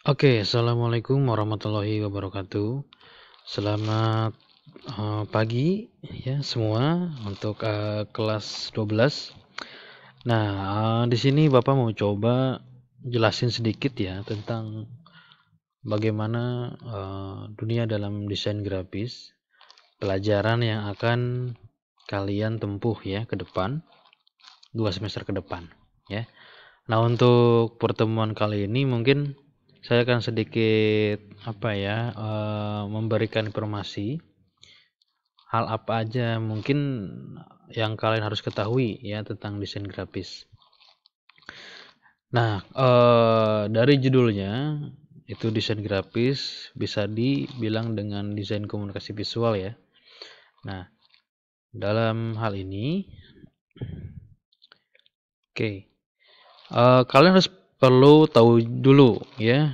Oke, assalamualaikum warahmatullahi wabarakatuh. Selamat pagi ya semua untuk kelas 12. Nah, di sini Bapak mau coba jelasin sedikit ya tentang bagaimana dunia dalam desain grafis, pelajaran yang akan kalian tempuh ya ke depan, 2 semester ke depan ya. Nah, untuk pertemuan kali ini mungkin saya akan sedikit memberikan informasi hal apa aja mungkin yang kalian harus ketahui ya tentang desain grafis. Nah, dari judulnya itu desain grafis bisa dibilang dengan desain komunikasi visual ya. Nah, dalam hal ini, oke, kalian harus perlu tahu dulu ya.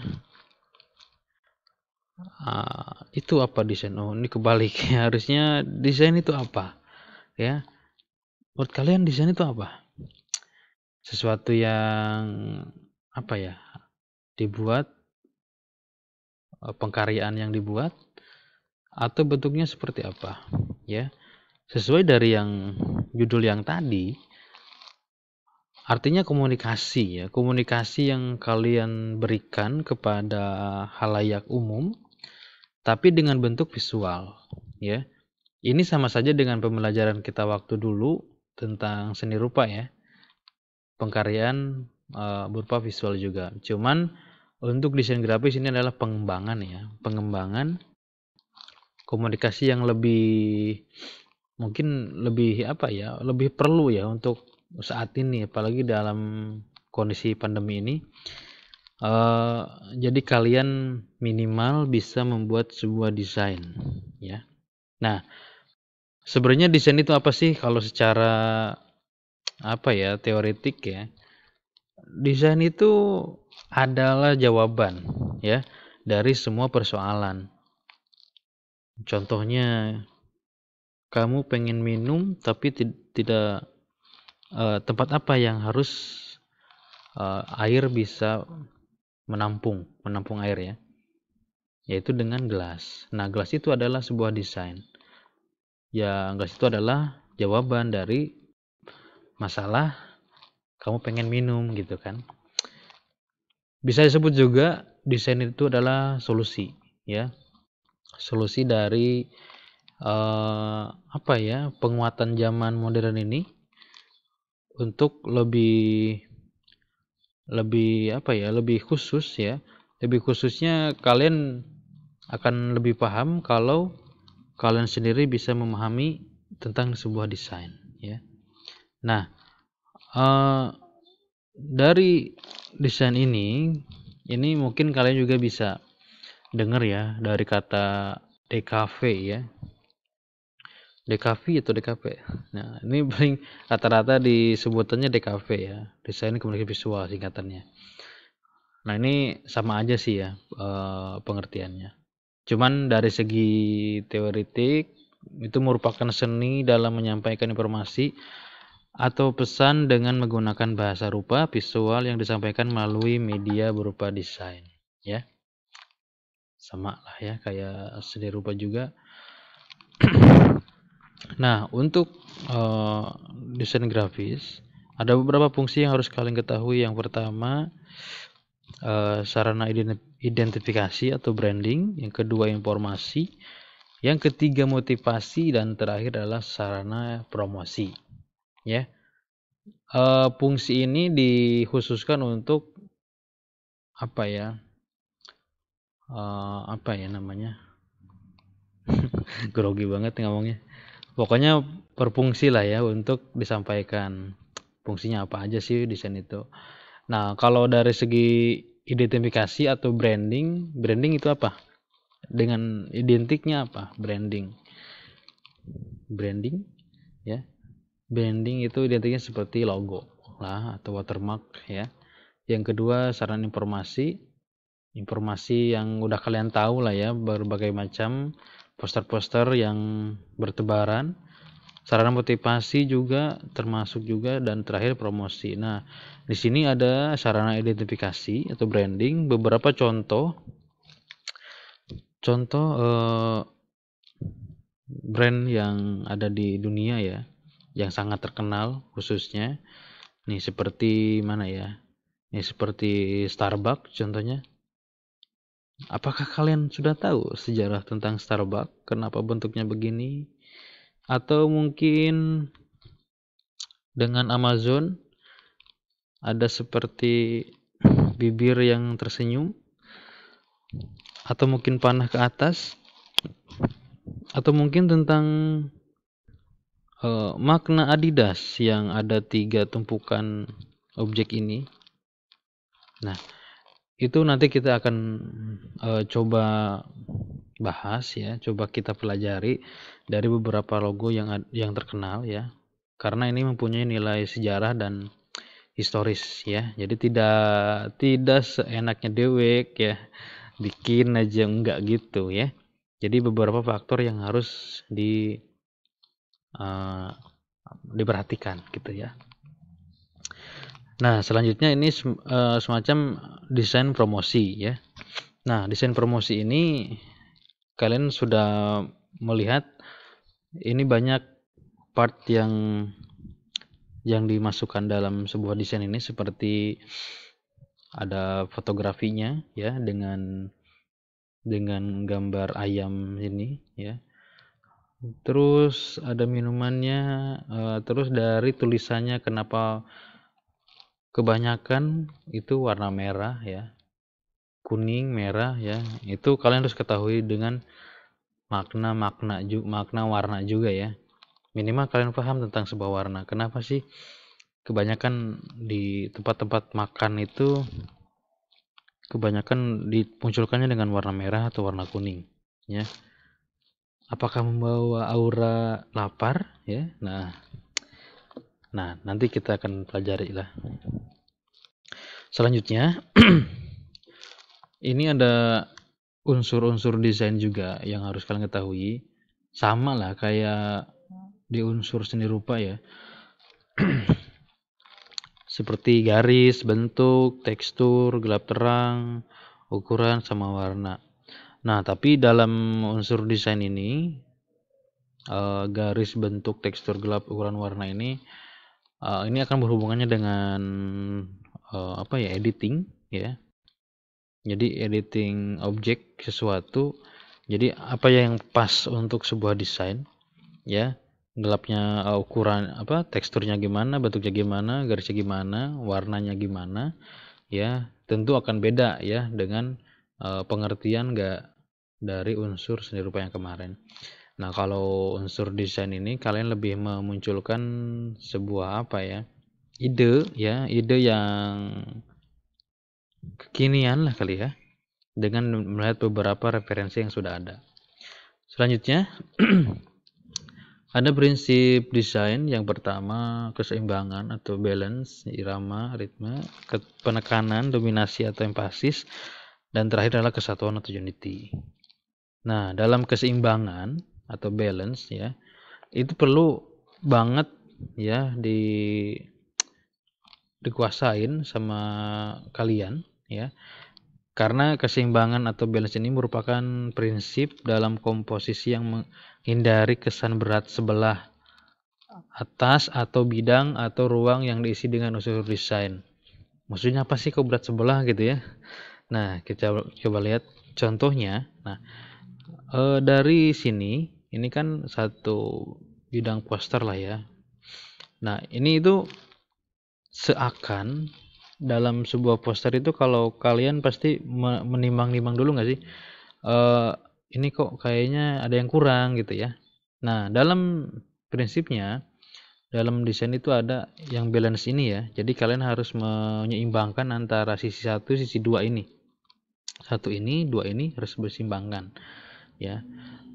Itu apa desain? Oh, ini kebalik ya. Harusnya desain itu apa? Ya, menurut kalian desain itu apa? Sesuatu yang apa ya? Dibuat, pengkaryaan yang dibuat atau bentuknya seperti apa? Ya, sesuai dari yang judul yang tadi, artinya komunikasi ya. Komunikasi yang kalian berikan kepada halayak umum tapi dengan bentuk visual, ya. Ini sama saja dengan pembelajaran kita waktu dulu tentang seni rupa ya. Pengkaryaan berupa visual juga. Cuman untuk desain grafis ini adalah pengembangan ya. Pengembangan komunikasi yang mungkin lebih lebih perlu ya untuk saat ini apalagi dalam kondisi pandemi ini. Jadi kalian minimal bisa membuat sebuah desain ya. Nah, sebenarnya desain itu apa sih kalau secara teoretik ya? Desain itu adalah jawaban ya dari semua persoalan. Contohnya kamu pengen minum tapi tidak tempat apa yang harus air bisa menampung air ya, yaitu dengan gelas. Nah, gelas itu adalah sebuah desain. Ya, gelas itu adalah jawaban dari masalah kamu pengen minum gitu kan. Bisa disebut juga desain itu adalah solusi ya. Solusi dari penguatan zaman modern ini untuk lebih khusus ya. Lebih khususnya kalian akan lebih paham kalau kalian sendiri bisa memahami tentang sebuah desain ya. Nah, dari desain ini mungkin kalian juga bisa dengar ya dari kata DKV ya. DKV atau DKP. Nah, ini paling rata-rata disebutannya DKV ya, desain komunikasi visual singkatannya. Nah, ini sama aja sih ya pengertiannya. Cuman dari segi teoretik itu merupakan seni dalam menyampaikan informasi atau pesan dengan menggunakan bahasa rupa visual yang disampaikan melalui media berupa desain ya. Sama lah ya kayak seni rupa juga. Nah, untuk desain grafis ada beberapa fungsi yang harus kalian ketahui. Yang pertama, sarana identifikasi atau branding. Yang kedua, informasi. Yang ketiga, motivasi. Dan terakhir adalah sarana promosi. Ya, fungsi ini dikhususkan untuk grogi banget ngomongnya. Pokoknya berfungsi lah ya untuk disampaikan fungsinya apa aja sih desain itu. Nah, kalau dari segi identifikasi atau branding itu apa? Dengan identiknya apa? Branding ya. Branding itu identiknya seperti logo lah atau watermark ya. Yang kedua, saran informasi yang udah kalian tahu lah ya, berbagai macam poster-poster yang bertebaran sarana motivasi juga termasuk juga, dan terakhir promosi. Nah, di sini ada sarana identifikasi atau branding, beberapa contoh brand yang ada di dunia ya, yang sangat terkenal khususnya. Nih seperti mana ya? Nih seperti Starbucks contohnya. Apakah kalian sudah tahu sejarah tentang Starbucks? Kenapa bentuknya begini? Atau mungkin dengan Amazon ada seperti bibir yang tersenyum, atau mungkin panah ke atas, atau mungkin tentang makna Adidas yang ada 3 tumpukan objek ini. Nah, itu nanti kita akan coba bahas ya, coba kita pelajari dari beberapa logo yang terkenal ya, karena ini mempunyai nilai sejarah dan historis ya. Jadi tidak seenaknya dewek ya, bikin aja, enggak gitu ya. Jadi beberapa faktor yang harus diperhatikan gitu ya. Nah, selanjutnya ini semacam desain promosi ya. Nah, desain promosi ini kalian sudah melihat ini banyak part yang dimasukkan dalam sebuah desain ini, seperti ada fotografinya ya, dengan gambar ayam ini ya. Terus ada minumannya, terus dari tulisannya kenapa kebanyakan itu warna merah ya, kuning, merah ya. Itu kalian harus ketahui dengan makna warna juga ya. Minimal kalian paham tentang sebuah warna. Kenapa sih kebanyakan di tempat-tempat makan itu kebanyakan dimunculkannya dengan warna merah atau warna kuning ya? Apakah membawa aura lapar ya? Nah, nanti kita akan pelajari lah. Selanjutnya ini ada unsur-unsur desain juga yang harus kalian ketahui. Sama lah kayak di unsur seni rupa ya. Seperti garis, bentuk, tekstur, gelap terang, ukuran, sama warna. Nah, tapi dalam unsur desain ini, garis, bentuk, tekstur, gelap, ukuran, warna ini akan berhubungannya dengan editing ya. Jadi editing objek sesuatu. Jadi apa yang pas untuk sebuah desain ya, gelapnya, ukuran teksturnya gimana, bentuknya gimana, garisnya gimana, warnanya gimana ya, tentu akan beda ya dengan pengertian dari unsur seni rupa yang kemarin. Nah, kalau unsur desain ini kalian lebih memunculkan sebuah ide yang kekinian lah kali ya, dengan melihat beberapa referensi yang sudah ada. Selanjutnya ada prinsip desain. Yang pertama, keseimbangan atau balance, irama, ritme, penekanan, dominasi atau emphasis, dan terakhir adalah kesatuan atau unity. Nah, dalam keseimbangan atau balance ya, itu perlu banget ya dikuasain sama kalian ya. Karena keseimbangan atau balance ini merupakan prinsip dalam komposisi yang menghindari kesan berat sebelah atas atau bidang atau ruang yang diisi dengan unsur desain. Maksudnya apa sih kok berat sebelah gitu ya? Nah, kita coba lihat contohnya. Nah, dari sini, ini kan satu bidang poster lah ya. Nah, ini itu seakan dalam sebuah poster itu, kalau kalian pasti menimbang-nimbang dulu nggak sih, ini kok kayaknya ada yang kurang gitu ya. Nah, dalam prinsipnya dalam desain itu ada yang balance ini ya. Jadi kalian harus menyeimbangkan antara sisi satu, sisi dua ini. Satu ini, dua ini harus berseimbangkan ya.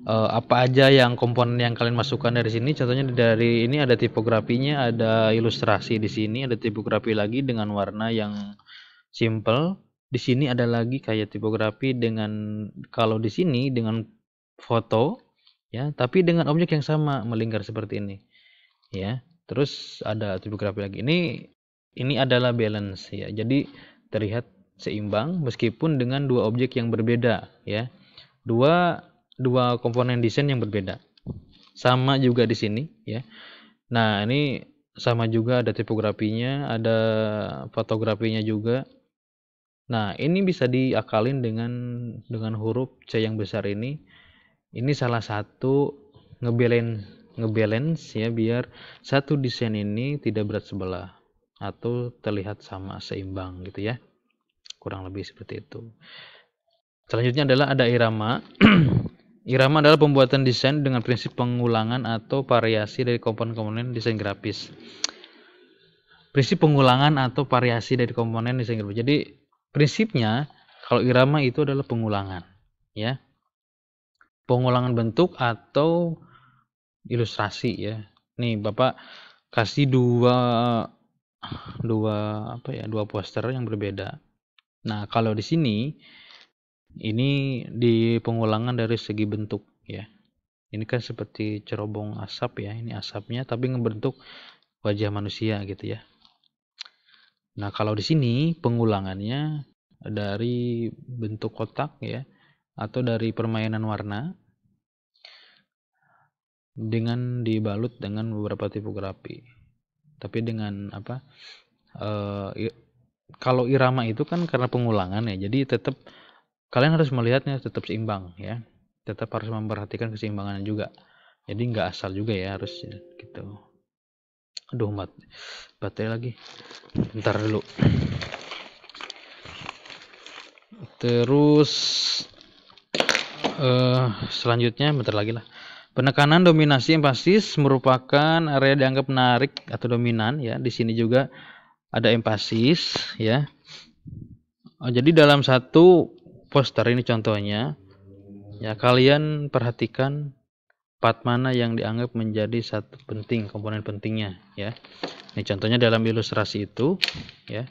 Apa aja yang komponen yang kalian masukkan dari sini? Contohnya dari ini ada tipografinya, ada ilustrasi di sini, ada tipografi lagi dengan warna yang simple. Di sini ada lagi kayak tipografi dengan, kalau di sini dengan foto ya, tapi dengan objek yang sama melingkar seperti ini. ya. Terus ada tipografi lagi. Ini adalah balance ya. Jadi terlihat seimbang meskipun dengan dua objek yang berbeda ya. Dua komponen desain yang berbeda. Sama juga di sini ya. Nah, ini sama juga ada tipografinya, ada fotografinya juga. Nah, ini bisa diakalin dengan huruf C yang besar ini. Ini salah satu ngebalance ya, biar satu desain ini tidak berat sebelah atau terlihat sama seimbang gitu ya. Kurang lebih seperti itu. Selanjutnya adalah ada irama. Irama adalah pembuatan desain dengan prinsip pengulangan atau variasi dari komponen-komponen desain grafis. Prinsip pengulangan atau variasi dari komponen desain grafis. Jadi prinsipnya kalau irama itu adalah pengulangan, ya. Pengulangan bentuk atau ilustrasi ya. Nih Bapak kasih dua poster yang berbeda. Nah, kalau di sini ini di pengulangan dari segi bentuk ya. Ini kan seperti cerobong asap ya. Ini asapnya tapi ngebentuk wajah manusia gitu ya. Nah, kalau di sini pengulangannya dari bentuk kotak ya, atau dari permainan warna dengan dibalut dengan beberapa tipografi. Tapi dengan apa? Kalau irama itu kan karena pengulangan ya, jadi tetap kalian harus melihatnya tetap seimbang ya. Tetap harus memperhatikan keseimbangannya juga. Jadi nggak asal juga ya, harus gitu. Aduh, baterai lagi. Bentar dulu. Terus selanjutnya bentar lagi lah. Penekanan dominasi empasis merupakan area dianggap menarik atau dominan ya. Di sini juga ada empasis ya. Jadi dalam satu poster ini contohnya ya, kalian perhatikan part mana yang dianggap menjadi satu penting, komponen pentingnya ya. Ini contohnya dalam ilustrasi itu ya.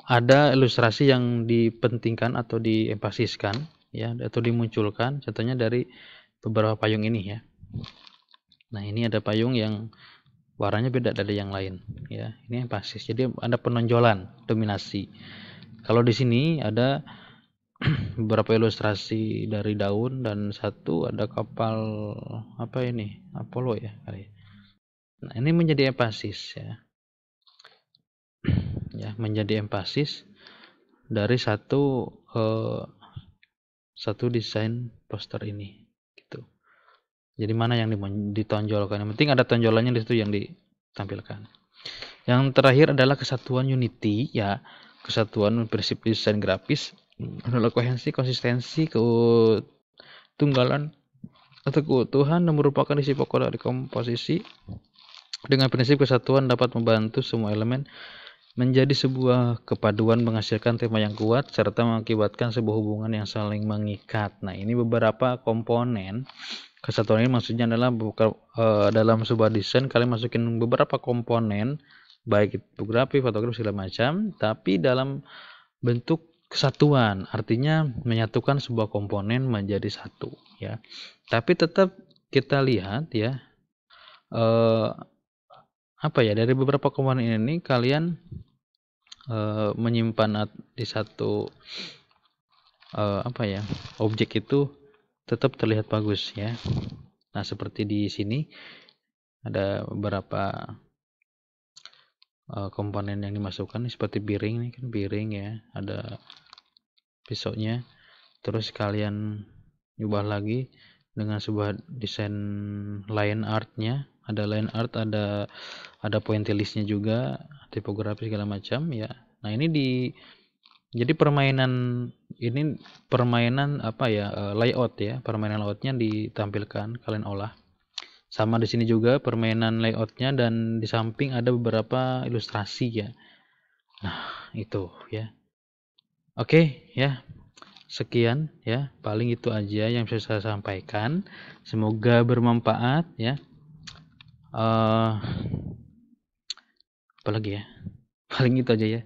Ada ilustrasi yang dipentingkan atau diempasiskan ya, atau dimunculkan, contohnya dari beberapa payung ini ya. Nah, ini ada payung yang warnanya beda dari yang lain ya. Ini empasis. Jadi ada penonjolan, dominasi. Kalau di sini ada beberapa ilustrasi dari daun dan satu ada kapal apa ini? Apollo ya kali. Nah, ini menjadi empasis ya. Ya, menjadi empasis dari satu desain poster ini gitu. Jadi mana yang ditonjolkan? Yang penting ada tonjolannya di situ yang ditampilkan. Yang terakhir adalah kesatuan unity ya. Kesatuan prinsip desain grafis adalah koherensi, konsistensi, ketunggalan atau keutuhan yang merupakan isi pokok dari komposisi. Dengan prinsip kesatuan dapat membantu semua elemen menjadi sebuah kepaduan, menghasilkan tema yang kuat serta mengakibatkan sebuah hubungan yang saling mengikat. Nah, ini beberapa komponen kesatuan ini, maksudnya adalah dalam sebuah desain kalian masukin beberapa komponen baik tipografi, fotografi segala macam, tapi dalam bentuk kesatuan, artinya menyatukan sebuah komponen menjadi satu ya. Tapi tetap kita lihat ya, dari beberapa komponen ini kalian menyimpan di satu objek itu tetap terlihat bagus ya. Nah, seperti di sini ada beberapa komponen yang dimasukkan seperti piring, ini kan piring ya, ada pisaunya. Terus kalian ubah lagi dengan sebuah desain line artnya, ada line art, ada pointillistnya juga, tipografi segala macam ya. Nah, ini jadi permainan layout ya, permainan layoutnya ditampilkan, kalian olah. Sama di sini juga permainan layoutnya, dan di samping ada beberapa ilustrasi ya. Nah, itu ya. Oke ya, sekian ya, paling itu aja yang bisa saya sampaikan. Semoga bermanfaat ya. Apalagi ya, paling itu aja ya.